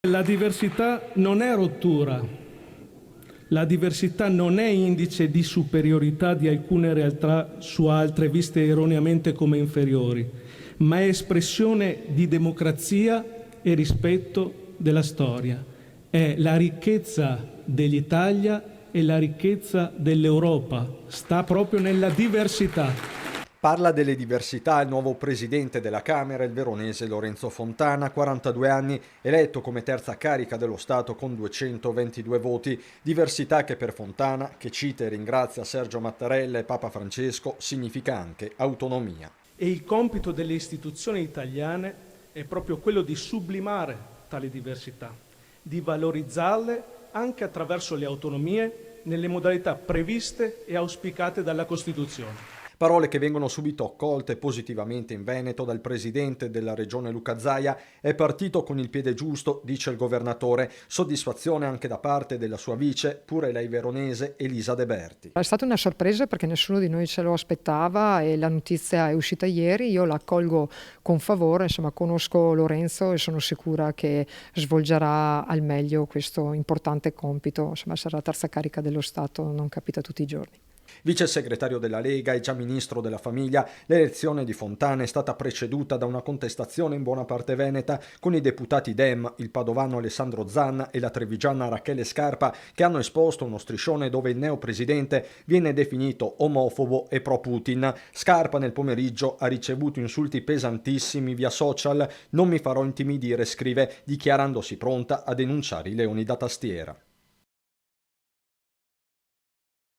La diversità non è rottura, la diversità non è indice di superiorità di alcune realtà su altre viste erroneamente come inferiori, ma è espressione di democrazia e rispetto della storia. È la ricchezza dell'Italia e la ricchezza dell'Europa, sta proprio nella diversità. Parla delle diversità il nuovo presidente della Camera, il veronese Lorenzo Fontana, 42 anni, eletto come terza carica dello Stato con 222 voti. Diversità che per Fontana, che cita e ringrazia Sergio Mattarella e Papa Francesco, significa anche autonomia. E il compito delle istituzioni italiane è proprio quello di sublimare tali diversità, di valorizzarle anche attraverso le autonomie nelle modalità previste e auspicate dalla Costituzione. Parole che vengono subito accolte positivamente in Veneto dal presidente della regione Luca Zaia. È partito con il piede giusto, dice il governatore. Soddisfazione anche da parte della sua vice, pure lei veronese, Elisa De Berti. È stata una sorpresa perché nessuno di noi ce lo aspettava e la notizia è uscita ieri. Io la accolgo con favore, insomma conosco Lorenzo e sono sicura che svolgerà al meglio questo importante compito. Insomma sarà la terza carica dello Stato, non capita tutti i giorni. Vice segretario della Lega e già ministro della Famiglia, l'elezione di Fontana è stata preceduta da una contestazione in buona parte veneta con i deputati Dem, il padovano Alessandro Zanna e la trevigiana Rachele Scarpa, che hanno esposto uno striscione dove il neopresidente viene definito omofobo e pro-Putin. Scarpa nel pomeriggio ha ricevuto insulti pesantissimi via social. Non mi farò intimidire, scrive, dichiarandosi pronta a denunciare i leoni da tastiera.